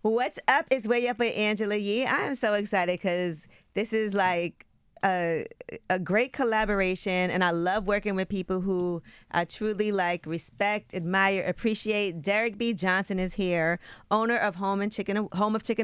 What's up? It's Way Up with Angela Yee. I am so excited because this is like a great collaboration, and I love working with people who I truly like, respect, admire, appreciate. Derreck B. Johnson is here, owner of Home of Chicken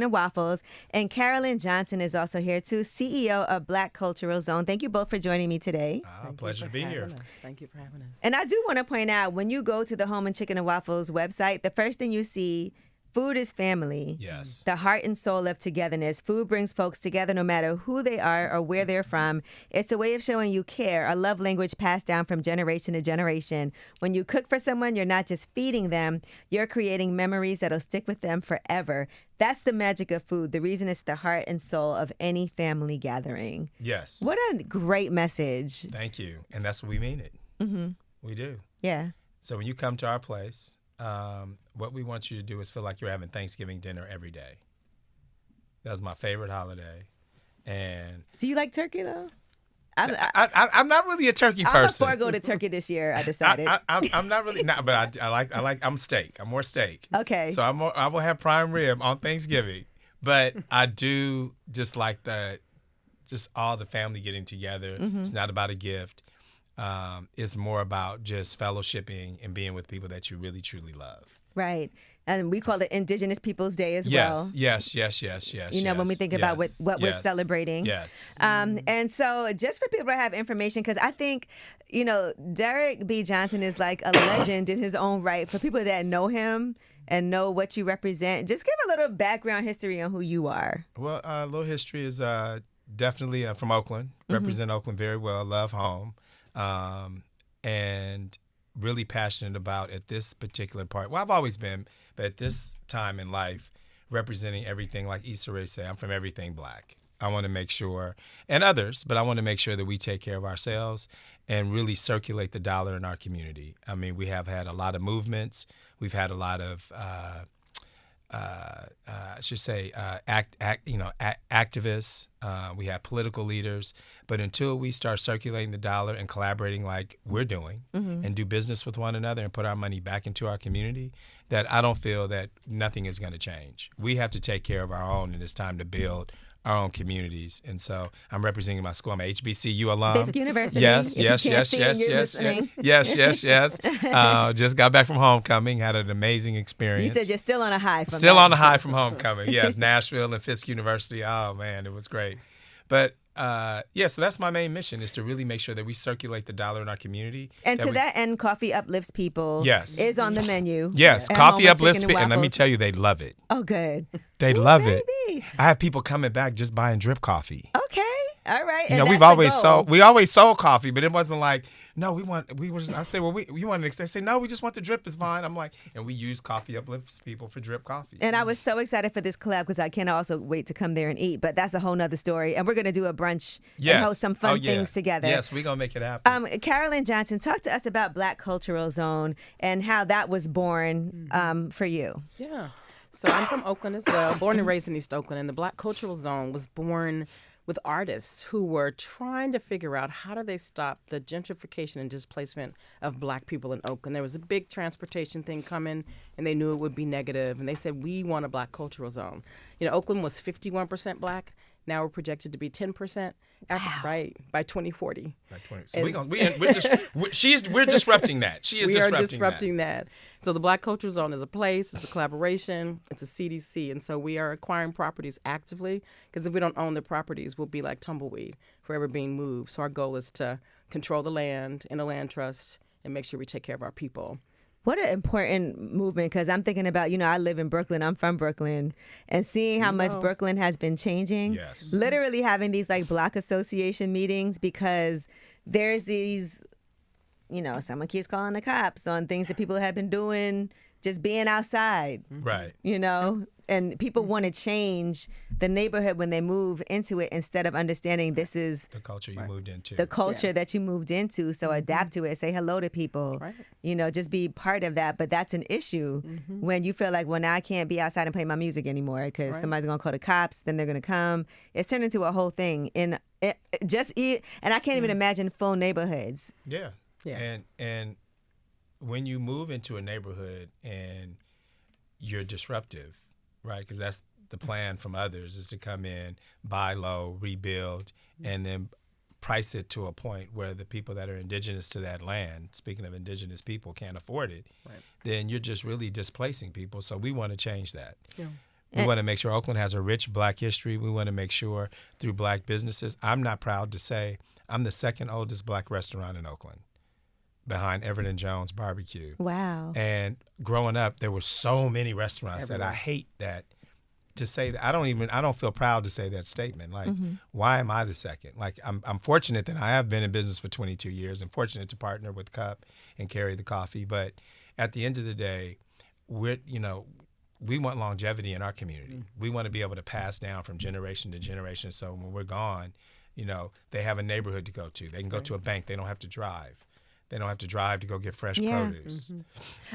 and Waffles, and Carolyn Johnson is also here too, CEO of Black Cultural Zone. Thank you both for joining me today. Pleasure to be here. Thank you for having us. And I do want to point out, when you go to the Home of Chicken and Waffles website, the first thing you see, food is family. Yes. The heart and soul of togetherness. Food brings folks together no matter who they are or where they're from. It's a way of showing you care, a love language passed down from generation to generation. When you cook for someone, you're not just feeding them, you're creating memories that'll stick with them forever. That's the magic of food, the reason it's the heart and soul of any family gathering. Yes. What a great message. Thank you. And that's what we mean it. Mm-hmm. We do. Yeah. So when you come to our place, what we want you to do is feel like you're having Thanksgiving dinner every day. That was my favorite holiday. And do you like turkey though? I'm not really a turkey person. I'm gonna forego the turkey this year. I decided. I'm not really but I like I'm steak. I'm more steak. Okay. So I will have prime rib on Thanksgiving, but I do just like just all the family getting together. Mm-hmm. It's not about a gift. It's more about just fellowshipping and being with people that you really truly love. Right. And we call it Indigenous Peoples Day as well. Yes. You know, when we think about what we're celebrating. Yes. And so just for people to have information, because I think, you know, Derreck B. Johnson is like a legend in his own right. For people that know him and know what you represent, just give a little background history on who you are. Well, a little history is definitely from Oakland. Represent Oakland very well. Love home. And really passionate about at this particular part. Well, I've always been, but at this time in life, representing everything, like Issa Rae said, I'm from everything Black. I want to make sure, and others, but I want to make sure that we take care of ourselves and really circulate the dollar in our community. I mean, we have had a lot of movements. We've had a lot of, activists. We have political leaders. But until we start circulating the dollar and collaborating like we're doing and do business with one another and put our money back into our community, that I don't feel that nothing is going to change. We have to take care of our own, and it's time to build our own communities. And so I'm representing my school. I'm a HBCU alum. Fisk University. Yes. Just got back from homecoming. Had an amazing experience. You said you're still on a high from Still on a high from homecoming. Yes, Nashville and Fisk University. Oh, man, it was great. But so that's my main mission, is to really make sure that we circulate the dollar in our community. And to that end, Coffee Uplifts People is on the menu. Yes, Coffee Uplifts People. And let me tell you, they love it. Oh, good. They love it. I have people coming back just buying drip coffee. Okay. All right. You know, we always sold coffee, but it wasn't like, no, I say, well, you want an. They say, no, we just want the drip is fine. I'm like, and we use Coffee Uplifts People for drip coffee. And I was so excited for this collab because I can't also wait to come there and eat, but that's a whole nother story. And we're going to do a brunch and host some fun things together. Yes, we're going to make it happen. Carolyn Johnson, talk to us about Black Cultural Zone and how that was born for you. Yeah. So I'm from Oakland as well, born and raised in East Oakland, and the Black Cultural Zone was born with artists who were trying to figure out how do they stop the gentrification and displacement of Black people in Oakland. There was a big transportation thing coming, and they knew it would be negative, and they said, we want a Black Cultural Zone. You know, Oakland was 51% Black. Now we're projected to be 10% by 2040. By 20. So we're disrupting that. She is disrupting that. So the Black Cultural Zone is a place, it's a collaboration, it's a CDC. And so we are acquiring properties actively, because if we don't own the properties, we'll be like tumbleweed, forever being moved. So our goal is to control the land in a land trust and make sure we take care of our people. What an important movement, because I'm thinking about, I live in Brooklyn. I'm from Brooklyn. And seeing how much Brooklyn has been changing. Yes. Literally having these like block association meetings, because there's these, someone keeps calling the cops on things that people have been doing, just being outside. Right. And people want to change the neighborhood when they move into it, instead of understanding this is the culture you moved into. The culture that you moved into. So adapt to it, say hello to people, just be part of that. But that's an issue when you feel like, well, now I can't be outside and play my music anymore because somebody's going to call the cops, then they're going to come. It's turned into a whole thing. And I can't even imagine full neighborhoods. Yeah. And when you move into a neighborhood and you're disruptive, right? Because that's the plan from others, is to come in, buy low, rebuild, and then price it to a point where the people that are indigenous to that land, speaking of indigenous people, can't afford it, then you're just really displacing people. So we want to change that. Yeah. We want to make sure Oakland has a rich Black history. We want to make sure through Black businesses. I'm not proud to say I'm the second oldest Black restaurant in Oakland, behind Everett & Jones Barbecue. Wow. And growing up, there were so many restaurants that I hate that to say that. I don't feel proud to say that statement. Like, why am I the second? Like, I'm fortunate that I have been in business for 22 years. I'm fortunate to partner with Cup and carry the coffee. But at the end of the day, we want longevity in our community. We want to be able to pass down from generation to generation. So when we're gone, they have a neighborhood to go to. They can go to a bank. They don't have to drive. They don't have to drive to go get fresh produce.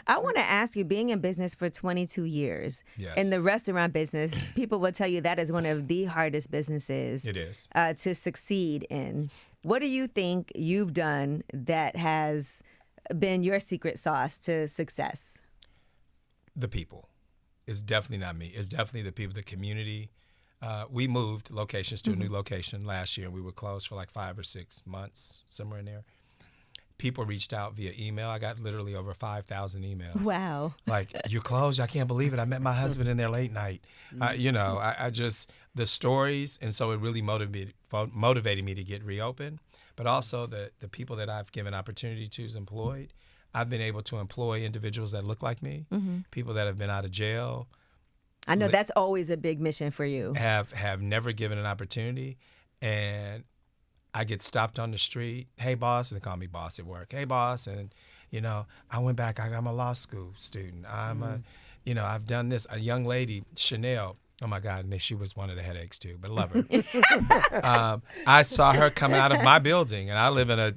I want to ask you, being in business for 22 years, in the restaurant business, people will tell you that is one of the hardest businesses It is. To succeed in. What do you think you've done that has been your secret sauce to success? The people. It's definitely not me. It's definitely the people, the community. We moved locations to a new location last year, and we were closed for like 5 or 6 months, somewhere in there. People reached out via email. I got literally over 5,000 emails. Wow. Like, you're closed? I can't believe it. I met my husband in there late night. I just, the stories, and so it really motivated me to get reopened. But also the people that I've given opportunity to is employed. I've been able to employ individuals that look like me, people that have been out of jail. I know that's always a big mission for you. Have never given an opportunity. And I get stopped on the street. Hey, boss. They call me boss at work. Hey, boss. And, I went back. I'm a law school student. I've done this. A young lady, Chanel. Oh, my God. And she was one of the headaches, too, but love her. I saw her coming out of my building, and I live in a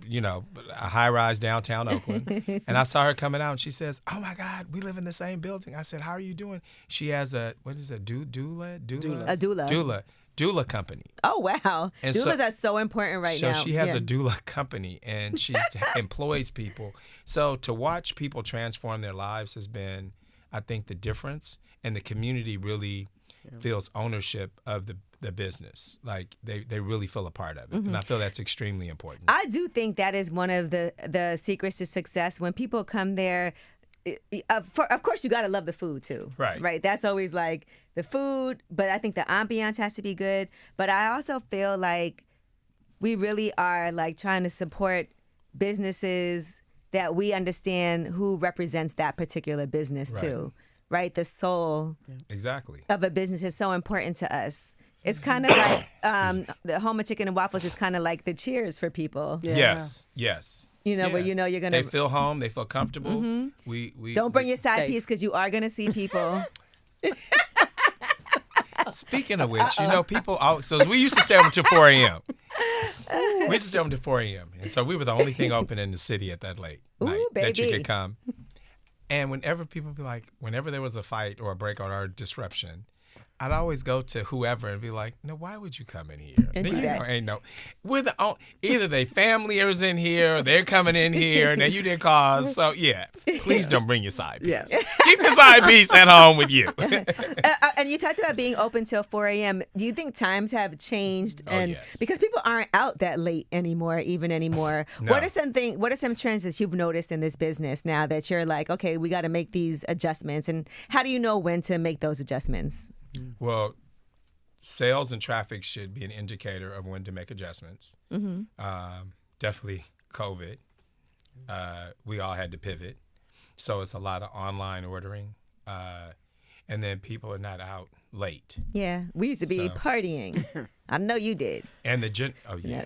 high-rise downtown Oakland. And I saw her coming out, and she says, oh, my God, we live in the same building. I said, how are you doing? She has a, what is it, doula? A doula. Doula company. Oh, wow. And doulas are so important now. So she has a doula company, and she employs people. So to watch people transform their lives has been, I think, the difference. And the community really feels ownership of the business. Like, they really feel a part of it. And I feel that's extremely important. I do think that is one of the secrets to success. When people come there, of course, you got to love the food too. Right. That's always like the food, but I think the ambiance has to be good. But I also feel like we really are like trying to support businesses that we understand who represents that particular business too. Right. The soul of a business is so important to us. It's kind of like the home of chicken and waffles is kind of like the Cheers for people. Yes. Where you're gonna. They feel home. They feel comfortable. We don't bring your side piece because you are gonna see people. Speaking of which, people. So we used to stay open until 4 a.m. We used to stay open until 4 a.m. And so we were the only thing open in the city at that late night that you could come. And whenever there was a fight or a breakout or a disruption, I'd always go to whoever and be like, no, why would you come in here? And do that. We're either they family is in here or they're coming in here. Now you didn't cause. So please don't bring your side piece. Yes. Keep your side piece at home with you. And you talked about being open till 4 a.m. Do you think times have changed? Yes. Because people aren't out that late anymore. No. What are some trends that you've noticed in this business now that you're like, okay, we got to make these adjustments? And how do you know when to make those adjustments? Well, sales and traffic should be an indicator of when to make adjustments. Definitely COVID. We all had to pivot. So it's a lot of online ordering. And then people are not out late. Yeah, we used to be partying. I know you did. And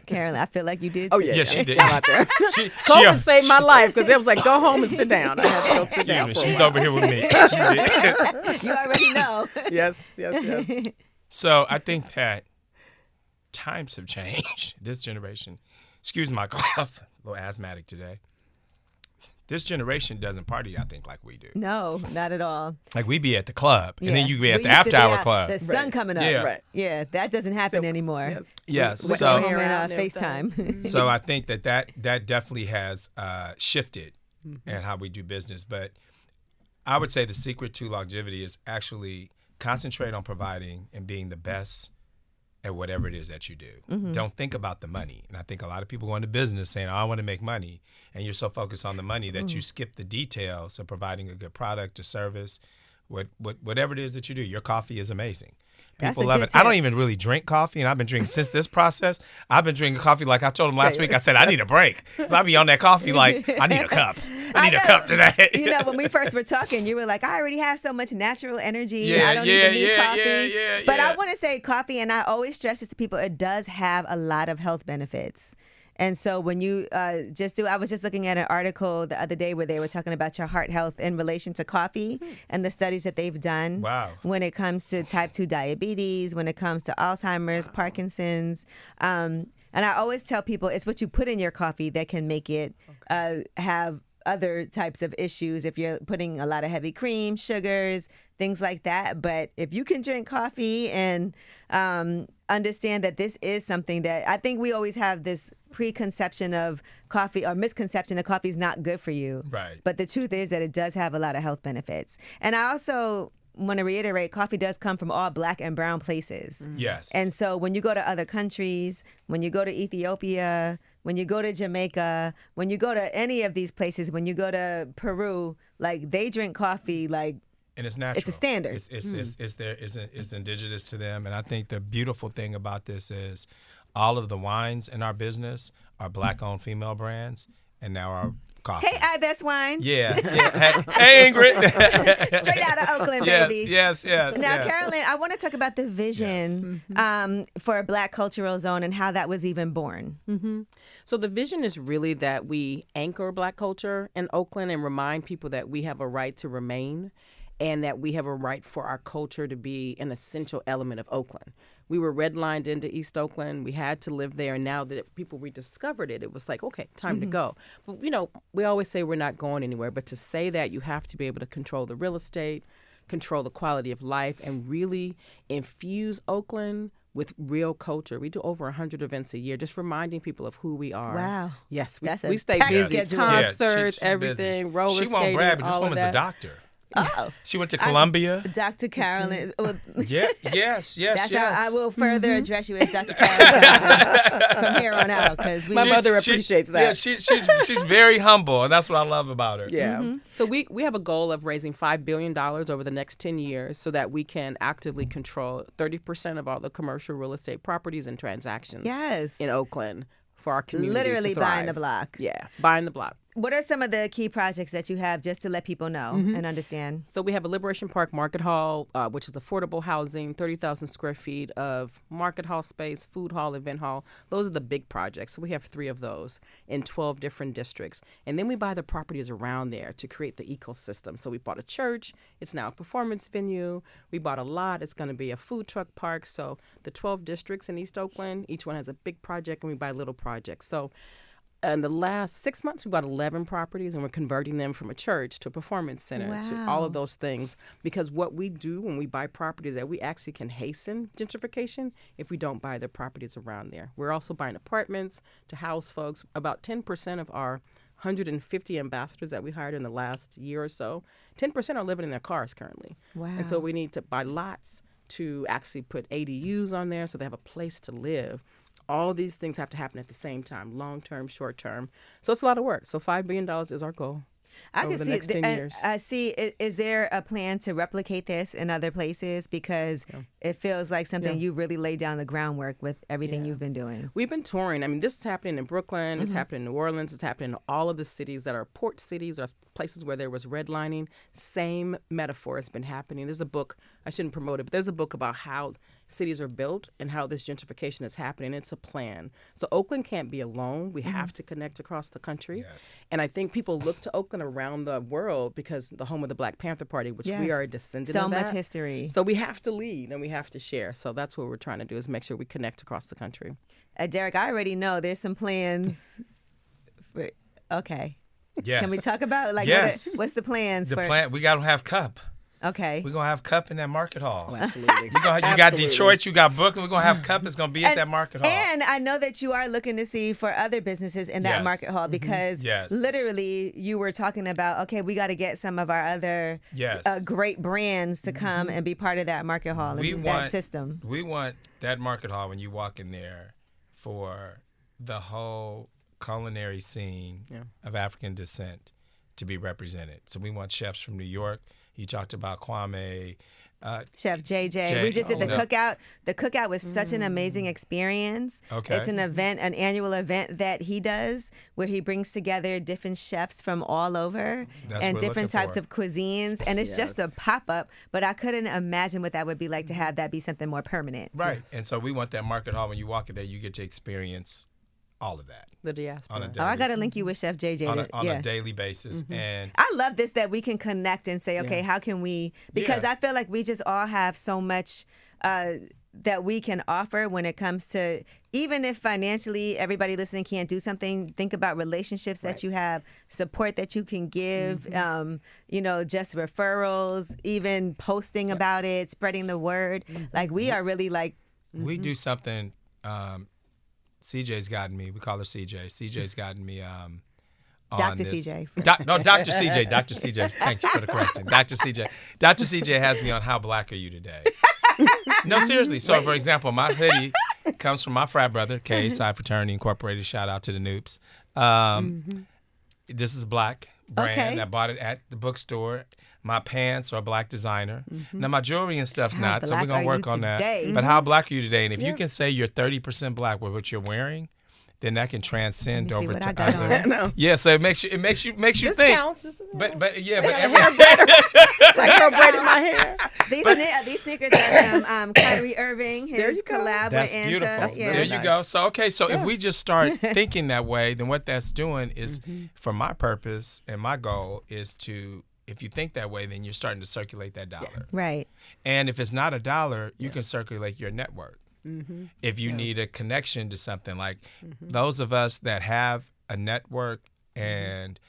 Carolyn, I feel like you did too. Oh, yeah. Yeah, she did. COVID saved my life because it was like, go home and sit down. I had to go sit down. She's over here with me. She did. You already know. Yes. So I think that times have changed. This generation, excuse my cough, a little asthmatic today. This generation doesn't party, I think, like we do. No, not at all. Like we be at the club, and then you be at the after-hour club. The sun coming up. Yeah, that doesn't happen anymore. Yes. So home and FaceTime. So I think that definitely has shifted in how we do business. But I would say the secret to longevity is actually concentrate on providing and being the best at whatever it is that you do. Don't think about the money. And I think a lot of people go into business saying, oh, I want to make money. And you're so focused on the money that you skip the details of providing a good product or service, whatever it is that you do. Your coffee is amazing. People love it. Tip. I don't even really drink coffee, and I've been drinking since this process. I've been drinking coffee like I told them last week. I said, I need a break. So I'll be on that coffee like, I need a cup. I need a cup today. You know, when we first were talking, you were like, I already have so much natural energy. I don't even need coffee. But I want to say coffee, and I always stress this to people, it does have a lot of health benefits. And so when you I was just looking at an article the other day where they were talking about your heart health in relation to coffee and the studies that they've done when it comes to type 2 diabetes, when it comes to Alzheimer's, Parkinson's. And I always tell people it's what you put in your coffee that can make it have other types of issues if you're putting a lot of heavy cream, sugars, things like that. But if you can drink coffee and understand that this is something that I think we always have this preconception of coffee or misconception that coffee is not good for you. Right. But the truth is that it does have a lot of health benefits. And I also want to reiterate, coffee does come from all black and brown places. Yes. And so when you go to other countries, when you go to Ethiopia, when you go to Jamaica, when you go to any of these places, when you go to Peru, like they drink coffee like, and it's natural. It's a standard. It's indigenous to them. And I think the beautiful thing about this is all of the wines in our business are black-owned female brands, and now our coffee. Hey, iBest Wines. Yeah. Hey, Ingrid. Straight out of Oakland, baby. Yes. Now, Carolyn, I want to talk about the vision for a Black Cultural Zone and how that was even born. Mm-hmm. So the vision is really that we anchor Black culture in Oakland and remind people that we have a right to remain and that we have a right for our culture to be an essential element of Oakland. We were redlined into East Oakland. We had to live there. And now that people rediscovered it, it was like, okay, time to go. But, you know, we always say we're not going anywhere. But to say that, you have to be able to control the real estate, control the quality of life, and really infuse Oakland with real culture. We do over 100 events a year, just reminding people of who we are. Wow. Yes, That's we stay busy. schedule. Concerts, she's everything, busy. roller She skating, won't brag, but this all of woman's that. a doctor. Oh. She went to Columbia. Dr. Carolyn. Yes. That's how I will further address you as Dr. Carolyn Johnson from here on out. Because My mother appreciates that. Yeah, she's very humble, and that's what I love about her. Yeah. So we have a goal of raising $5 billion over the next 10 years so that we can actively control 30% of all the commercial real estate properties and transactions in Oakland for our community. Literally to thrive. buying the block. Yeah, buying the block. What are some of the key projects that you have just to let people know and understand? So we have a Liberation Park Market Hall, which is affordable housing, 30,000 square feet of market hall space, food hall, event hall. Those are the big projects. So we have 3 of those in 12 different districts. And then we buy the properties around there to create the ecosystem. So we bought a church. It's now a performance venue. We bought a lot. It's going to be a food truck park. So the 12 districts in East Oakland, each one has a big project, and we buy little projects. So in the last 6 months, we bought 11 properties, and we're converting them from a church to a performance center, to all of those things. Because what we do when we buy properties, that we actually can hasten gentrification if we don't buy the properties around there. We're also buying apartments to house folks. About 10% of our 150 ambassadors that we hired in the last year or so, 10% are living in their cars currently. Wow. And so we need to buy lots to actually put ADUs on there so they have a place to live. All these things have to happen at the same time, long-term, short-term. So it's a lot of work. So $5 billion is our goal. I over can the see next 10 years. I see. Is there a plan to replicate this in other places? Because it feels like something you really laid down the groundwork with everything you've been doing. We've been touring. I mean, this is happening in Brooklyn. It's happening in New Orleans. It's happening in all of the cities that are port cities or places where there was redlining. Same metaphor has been happening. There's a book, I shouldn't promote it, but there's a book about how cities are built and how this gentrification is happening. It's a plan. So Oakland can't be alone. We have to connect across the country. Yes. And I think people look to Oakland around the world because the home of the Black Panther Party, which we are a descendant of that. So much history. So we have to lead and we have to share. So that's what we're trying to do, is make sure we connect across the country. Derreck, I already know there's some plans. Okay. Yes. Can we talk about Yes. what's the plans The for? plan, we got to have cup. Okay. We're gonna have Cup in that market hall. Oh, absolutely. You got Detroit, you got Brooklyn. We're gonna have Cup. It's gonna be at that market hall. And I know that you are looking to see for other businesses in that Yes. market hall because Yes. literally you were talking about, okay, we got to get some of our other Yes. great brands to come and be part of that market hall and that system. We want that market hall when you walk in there for the whole culinary scene of African descent to be represented. So we want chefs from New York. You talked about Kwame. Chef JJ. We just did the cookout. The cookout was such an amazing experience. Okay. It's an event, an annual event that he does where he brings together different chefs from all over and different types of cuisines. And it's just a pop-up, but I couldn't imagine what that would be like to have that be something more permanent. Right. Yes. And so we want that market hall when you walk in there, you get to experience all of that. The diaspora. I got to link you with Chef JJ. On a daily basis. And I love this that we can connect and say, okay, how can we, because I feel like we just all have so much that we can offer when it comes to, even if financially everybody listening can't do something, think about relationships that you have, support that you can give, just referrals, even posting about it, spreading the word. Like we are really like. We do something. CJ's gotten me. We call her CJ. CJ's gotten me on Dr. this. CJ. No, Dr. CJ. Dr. CJ. Thank you for the correction. Dr. CJ. Dr. CJ has me on How Black Are You Today? No, seriously. So, for example, my hoodie comes from my frat brother, K, Psi Fraternity Incorporated. Shout out to the Noops. This is Black brand. Okay. I bought it at the bookstore. My pants are a Black designer. Now, my jewelry and stuff's How not, so we're black going to are work you on that. today? But how black are you today? And if you can say you're 30% Black with what you're wearing, then that can transcend Let me see over what to I got other. on. Yeah, so it makes you This think. counts. This is But every like her braiding my hair. These sneakers are from Kyrie Irving, his collab That's with beautiful. Anta. Yeah. There you go. So if we just start thinking that way, then what that's doing is, for my purpose and my goal is to, if you think that way, then you're starting to circulate that dollar. Right. And if it's not a dollar, you can circulate your network. If you need a connection to something, like those of us that have a network and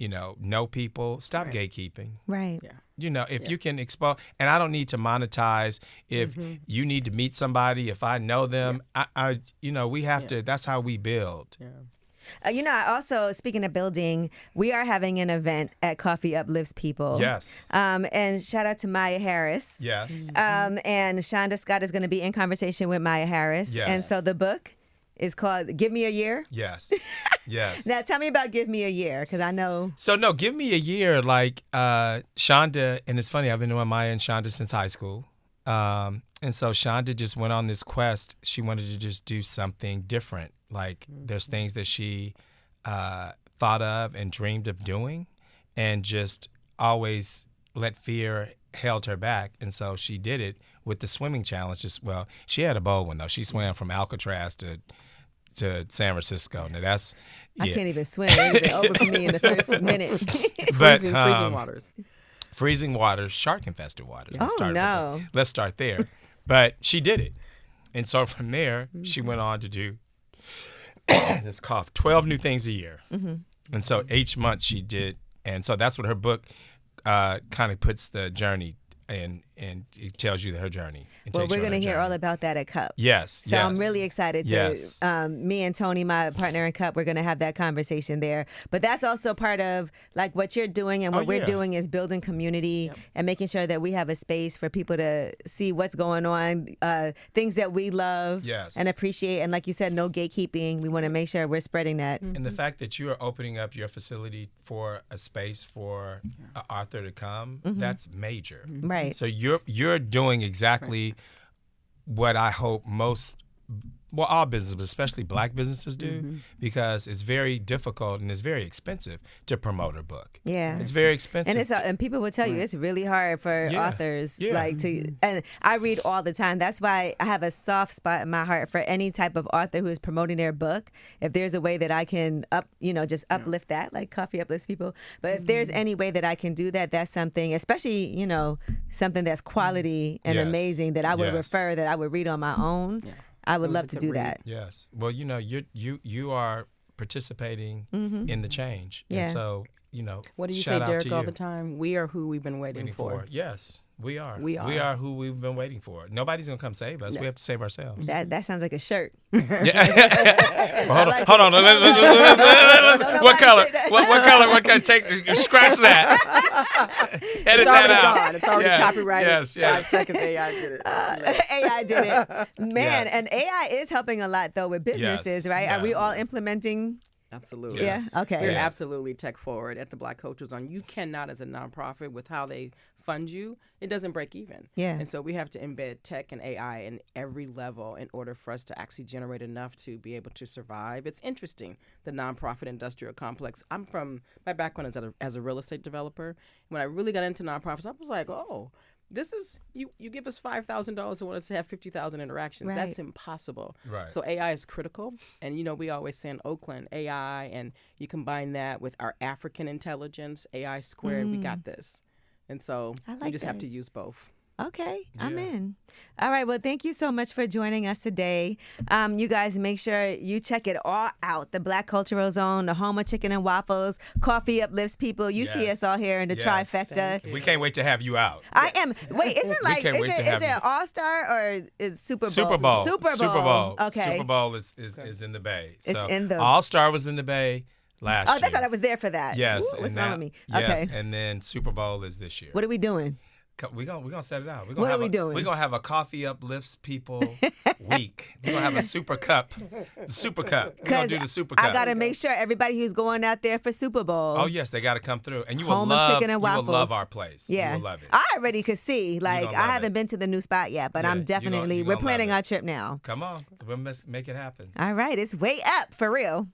know people, stop gatekeeping. Right. Yeah. If you can expose, and I don't need to monetize. If you need to meet somebody, if I know them, we have to. That's how we build. Yeah. I also, speaking of building, we are having an event at Coffee Uplifts People. Yes. And shout out to Maya Harris. Yes. And Shonda Scott is going to be in conversation with Maya Harris. Yes. And so the book is called Give Me a Year. Yes. Yes. Now tell me about Give Me a Year, because I know. So no, Give Me a Year, like Shonda, and it's funny, I've been knowing Maya and Shonda since high school. And so Shonda just went on this quest. She wanted to just do something different. Like there's things that she thought of and dreamed of doing and just always let fear held her back. And so she did it with the swimming challenge. She had a bold one, though. She swam from Alcatraz to San Francisco. Now that's... I can't even swim. It was over for me in the first minute. But, freezing waters. Freezing waters, shark-infested waters. No. Let's start there. But she did it. And so from there, she went on to do... this cough, 12 new things a year. And so each month she did, and so that's what her book kind of puts the journey and it tells you her journey. Well, we're going to hear all about that at Cup. Yes. So I'm really excited to, Yes. me and Tony, my partner in Cup, we're going to have that conversation there. But that's also part of like what you're doing, and what we're doing is building community and making sure that we have a space for people to see what's going on, things that we love and appreciate. And like you said, no gatekeeping. We want to make sure we're spreading that. And the fact that you are opening up your facility for a space for an author to come, that's major. Right. So you're doing exactly what I hope all businesses, but especially Black businesses do, because it's very difficult and it's very expensive to promote a book. Yeah, it's very expensive, and people will tell you it's really hard for authors and I read all the time. That's why I have a soft spot in my heart for any type of author who is promoting their book. If there's a way that I can uplift that, like Coffee Uplifts People, but if there's any way that I can do that, that's something, especially something that's quality and amazing that I would refer, that I would read on my own. I would love to do that. Yes. Well, you are participating in the change. And so What do you say, shout out Derreck, to all you. the time? We are who we've been waiting for. Yes, we are. We are. We are who we've been waiting for. Nobody's gonna come save us. No. We have to save ourselves. That sounds like a shirt. Hold like on. it. What color? What color? What kind? Scratch that. Edit It's that already out. gone. It's already copyrighted. Yes. 5 seconds, AI did it. AI did it. Man, Yes. and AI is helping a lot, though, with businesses, Yes, right? Are we yes. all implementing? Absolutely. Yes. Yeah, okay. We're Yeah. absolutely tech forward at the Black Culture Zone. You cannot, as a nonprofit, with how they fund you, it doesn't break even. Yeah. And so we have to embed tech and AI in every level in order for us to actually generate enough to be able to survive. It's interesting, the nonprofit industrial complex. My background is as a real estate developer. When I really got into nonprofits, I was like, oh, this is, you give us $5,000 and want us to have 50,000 interactions. Right. That's impossible. Right. So AI is critical. And, we always say in Oakland, AI, and you combine that with our African intelligence, AI squared, we got this. And so I we like just have that. to use both. Okay, I'm Yeah. in. All right, well, thank you so much for joining us today. You guys, make sure you check it all out. The Black Cultural Zone, the home of chicken and waffles, coffee uplifts people. You see us Yes. all here in the Yes. trifecta. We can't wait to have you out. I am. Wait, is it like, can't wait to is have it you. All Star or is Super Bowl? Super Bowl. Super Bowl. Okay. Super Bowl is in the Bay. It's So in the- All Star was in the Bay last year. Oh, that's right. I was there for that. Yes. Ooh, what's and wrong now- with me? Yes, Okay. and then Super Bowl is this year. What are we doing? We're gonna set it out. What are we doing? We're gonna have a coffee uplifts people week. We're gonna have a super cup. The super cup. We're gonna do the super cup. I got to make sure everybody who's going out there for Super Bowl. Oh yes, they gotta come through. And you will Home of love chicken and you will waffles. love our place. Yeah. You will love it. I already could see. Like, gonna I love haven't it. been to the new spot yet, but Yeah, I'm you gonna- definitely, you we're gonna love planning it. our trip now. Come on. We'll make it happen. All right. It's way up for real.